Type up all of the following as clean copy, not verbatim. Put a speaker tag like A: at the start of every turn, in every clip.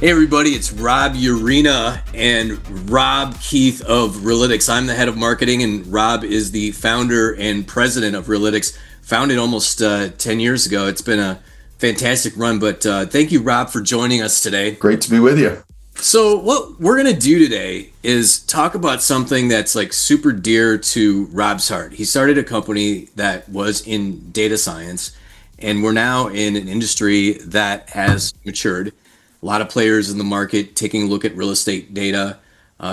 A: Hey everybody, it's Rob Uhrina and Rob Keefe of Relitix. I'm the head of marketing and Rob is the founder and president of Relitix, founded almost 10 years ago. It's been a fantastic run, but thank you, Rob, for joining us today.
B: Great to be with you.
A: So what we're going to do today is talk about something that's like super dear to Rob's heart. He started a company that was in data science, and we're now in an industry that has matured. A lot of players in the market taking a look at real estate data,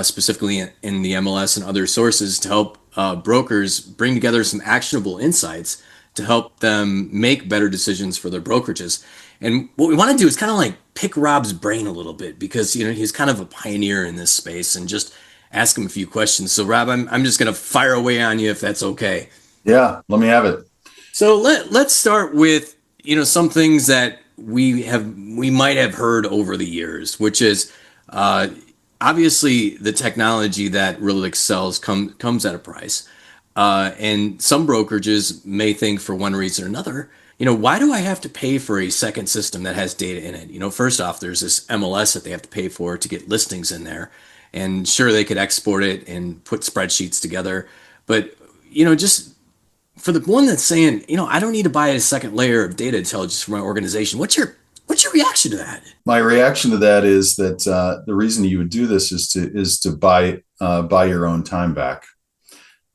A: specifically in the MLS and other sources to help brokers bring together some actionable insights to help them make better decisions for their brokerages. And what we want to do is kind of like pick Rob's brain a little bit because, you know, he's kind of a pioneer in this space and just ask him a few questions. So Rob, I'm just going to fire away on you if that's okay.
B: Yeah, let me have it.
A: So let's start with, you know, some things that we might have heard over the years, which is obviously the technology that Relitix sells comes at a price. And some brokerages may think for one reason or another, you know, why do I have to pay for a second system that has data in it? You know, first off, there's this MLS that they have to pay for to get listings in there. And sure, they could export it and put spreadsheets together. But, you know, just for the one that's saying, you know, I don't need to buy a second layer of data intelligence for my organization. What's your reaction to that?
B: My reaction to that is that the reason you would do this is to buy your own time back.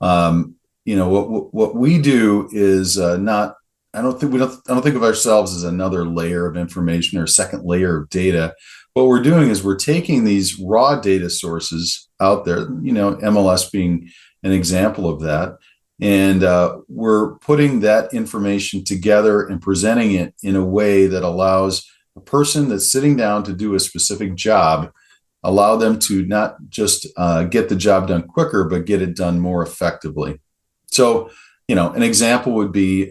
B: You know, what we do is not. I don't think of ourselves as another layer of information or a second layer of data. What we're doing is we're taking these raw data sources out there. You know, MLS being an example of that. And we're putting that information together and presenting it in a way that allows a person that's sitting down to do a specific job, allow them to not just get the job done quicker, but get it done more effectively. So, you know, an example would be,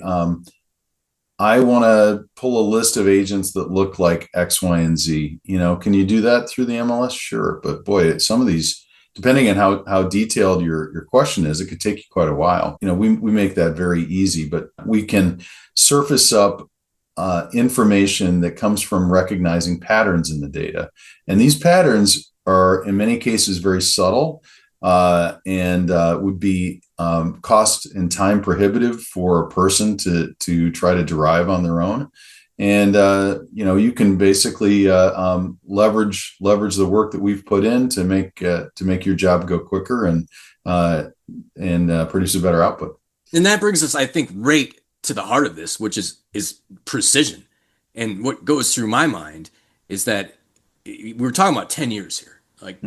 B: I want to pull a list of agents that look like X, Y, and Z. You know, can you do that through the MLS? Sure. But boy, some of these, depending on how detailed your question is, it could take you quite a while. You know, we make that very easy, but we can surface up information that comes from recognizing patterns in the data. And these patterns are, in many cases, very subtle and would be cost and time prohibitive for a person to try to derive on their own. And you know, you can basically leverage the work that we've put in to make your job go quicker and produce a better output.
A: And that brings us, I think, right to the heart of this, which is precision. And what goes through my mind is that we're talking about 10 years here, like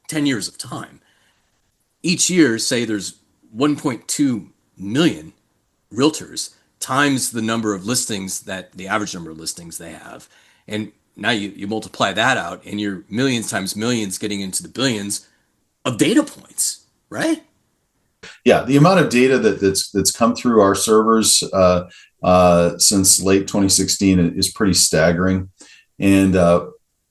A: 10 years of time. Each year, say there's 1.2 million realtors times the number of listings that the average number of listings they have. And now you multiply that out and you're millions times millions getting into the billions of data points, right?
B: Yeah, the amount of data that's come through our servers since late 2016 is pretty staggering. And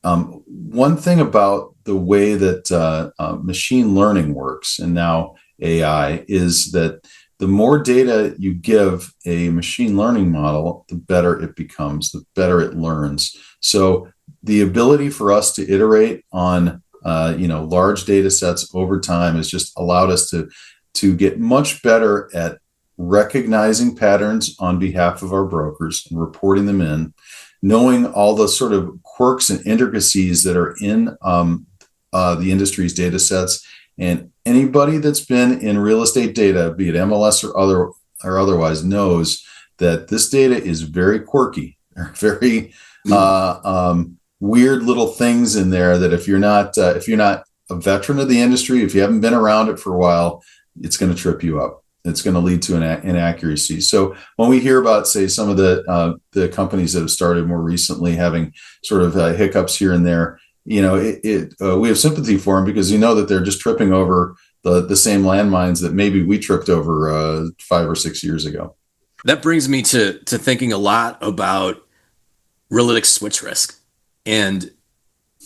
B: one thing about the way that machine learning works, and now AI, is that the more data you give a machine learning model, the better it becomes, the better it learns. So the ability for us to iterate on large data sets over time has just allowed us to get much better at recognizing patterns on behalf of our brokers and reporting them in, knowing all the sort of quirks and intricacies that are in the industry's data sets. And anybody that's been in real estate data, be it MLS or otherwise, knows that this data is very quirky. There are very weird little things in there that if you're not a veteran of the industry, if you haven't been around it for a while, it's going to trip you up. It's going to lead to an inaccuracy. So when we hear about, say, some of the companies that have started more recently having sort of hiccups here and there, you know, we have sympathy for them because you know that they're just tripping over the same landmines that maybe we tripped over 5 or 6 years ago.
A: That brings me to thinking a lot about Relitix switch risk. And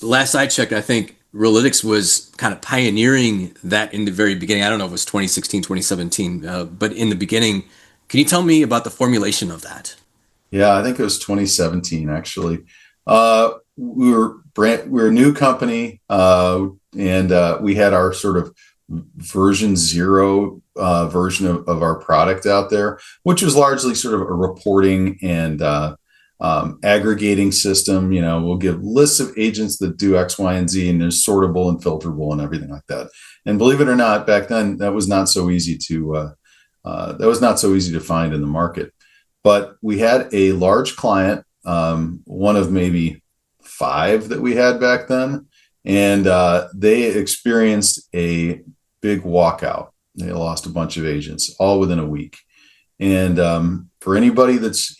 A: last I checked, I think Relitix was kind of pioneering that in the very beginning. I don't know if it was 2016, 2017, but in the beginning, can you tell me about the formulation of that?
B: Yeah, I think it was 2017, actually. We were we're a new company, and we had our sort of version 0 version of our product out there, which was largely sort of a reporting and aggregating system. We'll give lists of agents that do X, Y, and Z, and there's sortable and filterable and everything like that. And believe it or not, back then that was not so easy to find in the market. But we had a large client, one of maybe 5 that we had back then, and they experienced a big walkout. They lost a bunch of agents all within a week. And for anybody that's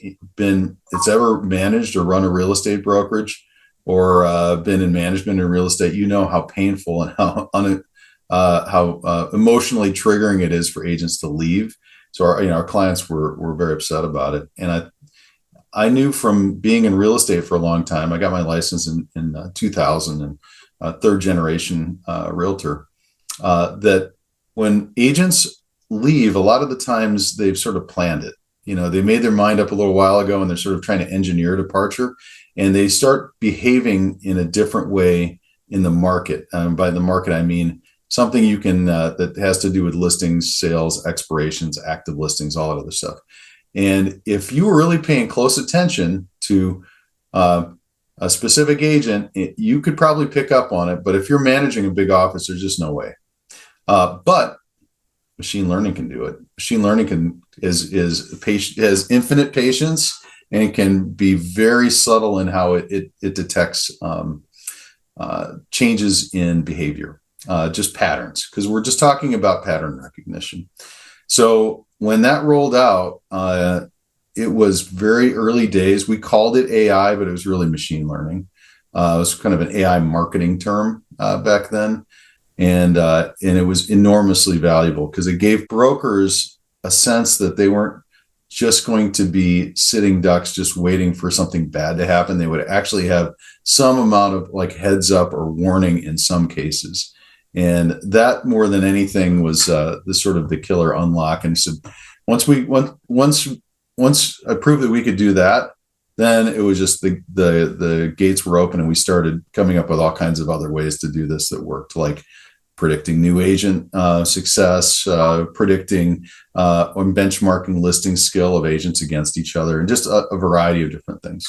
B: ever managed or run a real estate brokerage or been in management in real estate, how painful and how emotionally triggering it is for agents to leave. So our clients were very upset about it. And I knew from being in real estate for a long time. I got my license in 2000 and third generation realtor, that when agents leave, a lot of the times they've sort of planned it. They made their mind up a little while ago and they're sort of trying to engineer departure, and they start behaving in a different way in the market. By the market, I mean something you can that has to do with listings, sales, expirations, active listings, all that other stuff. And if you were really paying close attention to a specific agent, you could probably pick up on it. But if you're managing a big office, there's just no way. But machine learning can do it. Machine learning has infinite patience, and it can be very subtle in how it detects changes in behavior, just patterns, because we're just talking about pattern recognition. So when that rolled out, it was very early days. We called it AI, but it was really machine learning. It was kind of an AI marketing term back then. And it was enormously valuable because it gave brokers a sense that they weren't just going to be sitting ducks just waiting for something bad to happen. They would actually have some amount of like heads up or warning in some cases. And that more than anything was the killer unlock. And so once I proved that we could do that, then it was just the gates were open, and we started coming up with all kinds of other ways to do this that worked, like predicting new agent success, predicting or benchmarking listing skill of agents against each other, and just a variety of different things.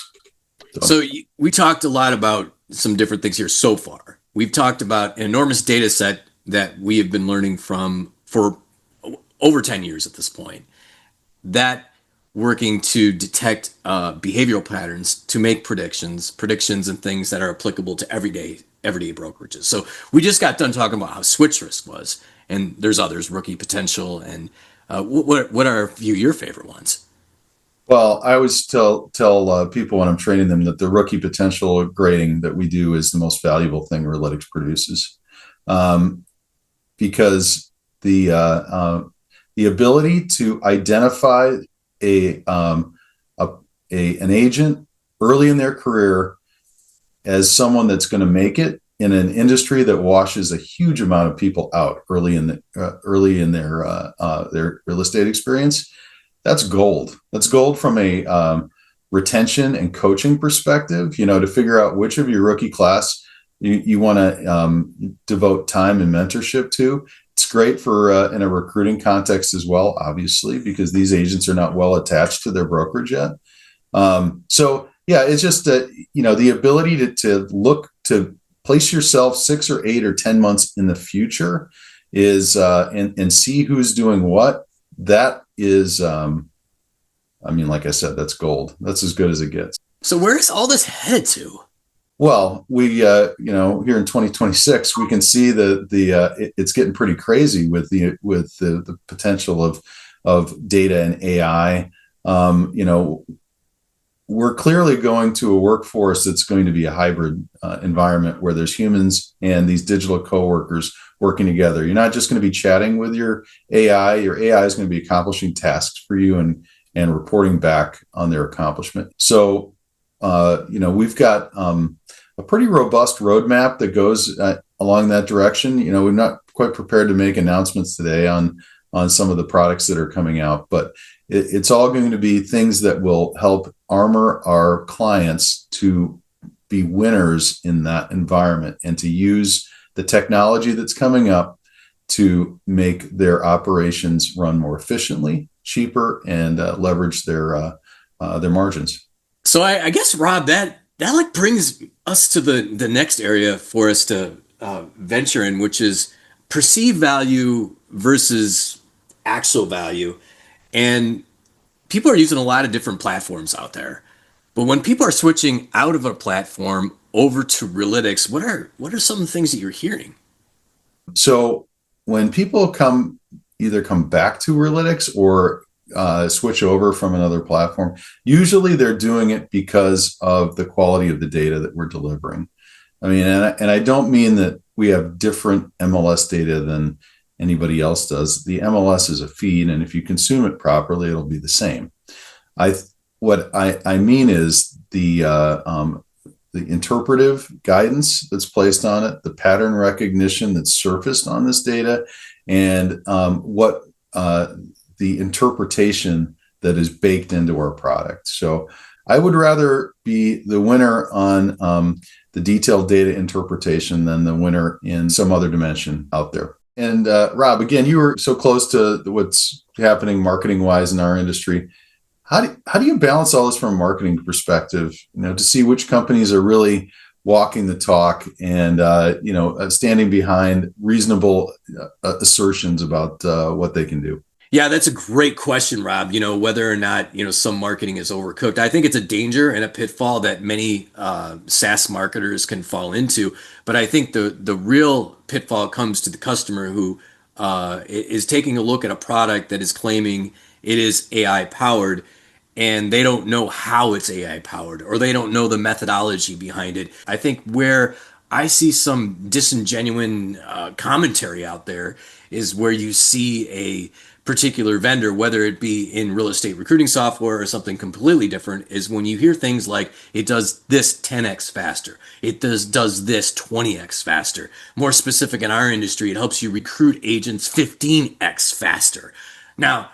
A: So we talked a lot about some different things here so far. We've talked about an enormous data set that we have been learning from for over 10 years at this point, that working to detect behavioral patterns to make predictions and things that are applicable to everyday brokerages. So we just got done talking about how switch risk was, and there's others, rookie potential, and what are a few of your favorite ones?
B: Well, I always tell people when I'm training them that the rookie potential grading that we do is the most valuable thing Relitix produces, because the ability to identify an agent early in their career as someone that's going to make it in an industry that washes a huge amount of people out early in their real estate experience. That's gold. That's gold from a retention and coaching perspective, to figure out which of your rookie class you want to devote time and mentorship to. It's great for in a recruiting context as well, obviously, because these agents are not well attached to their brokerage yet. So yeah, it's just the ability to place yourself 6 or 8 or 10 months in the future is and see who's doing what. That is, like I said, that's gold. That's as good as it gets.
A: So where's all this headed to?
B: Well, we, here in 2026, we can see it's getting pretty crazy with the potential of data and AI. We're clearly going to a workforce that's going to be a hybrid environment where there's humans and these digital coworkers working together. You're not just going to be chatting with your AI. Your AI is going to be accomplishing tasks for you and reporting back on their accomplishment. So, we've got a pretty robust roadmap that goes along that direction. We're not quite prepared to make announcements today on some of the products that are coming out, but it's all going to be things that will help armor our clients to be winners in that environment and to use the technology that's coming up to make their operations run more efficiently, cheaper, and leverage their margins.
A: So I guess Rob, that like brings us to the next area for us to venture in, which is perceived value versus actual value. And people are using a lot of different platforms out there. But when people are switching out of a platform over to Relitix, what are some of the things that you're hearing?
B: So when people come back to Relitix or switch over from another platform, usually they're doing it because of the quality of the data that we're delivering. I mean, and I don't mean that we have different MLS data than anybody else does. The MLS is a feed, and if you consume it properly, it'll be the same. I what I mean is the interpretive guidance that's placed on it, the pattern recognition that's surfaced on this data, and what the interpretation that is baked into our product. So I would rather be the winner on the detailed data interpretation than the winner in some other dimension out there. And Rob, again, you were so close to what's happening marketing wise in our industry. How do you balance all this from a marketing perspective? To see which companies are really walking the talk and standing behind reasonable assertions about what they can do.
A: Yeah, that's a great question, Rob. Whether or not, some marketing is overcooked. I think it's a danger and a pitfall that many SaaS marketers can fall into. But I think the real pitfall comes to the customer who is taking a look at a product that is claiming it is AI powered, and they don't know how it's AI powered or they don't know the methodology behind it. I think where I see some disingenuous commentary out there is where you see a particular vendor, whether it be in real estate recruiting software or something completely different, is when you hear things like it does this 10x faster, it does this 20x faster. More specific in our industry, it helps you recruit agents 15x faster. Now,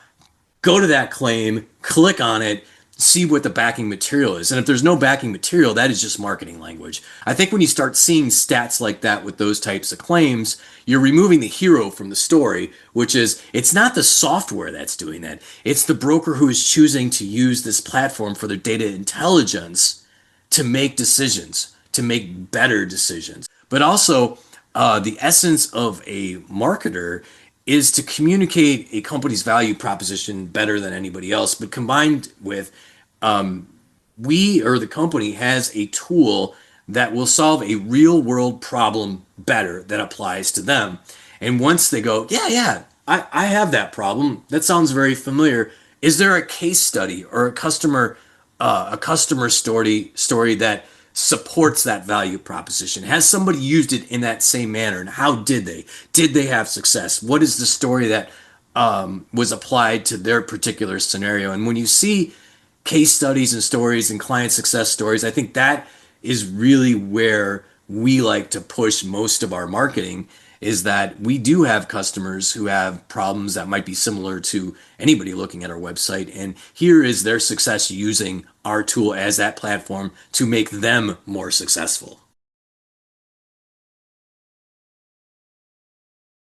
A: go to that claim, click on it, see what the backing material is. And if there's no backing material, that is just marketing language. I think when you start seeing stats like that with those types of claims, you're removing the hero from the story, which is it's not the software that's doing that. It's the broker who is choosing to use this platform for their data intelligence to make decisions, to make better decisions. But also, the essence of a marketer is to communicate a company's value proposition better than anybody else, but combined with we or the company has a tool that will solve a real world problem better that applies to them. And once they go, yeah, I have that problem. That sounds very familiar. Is there a case study or a customer story that supports that value proposition? Has somebody used it in that same manner? And how did they? Did they have success? What is the story that was applied to their particular scenario? And when you see case studies and stories and client success stories, I think that is really where we like to push most of our marketing, is that we do have customers who have problems that might be similar to anybody looking at our website. And here is their success using our tool as that platform to make them more successful.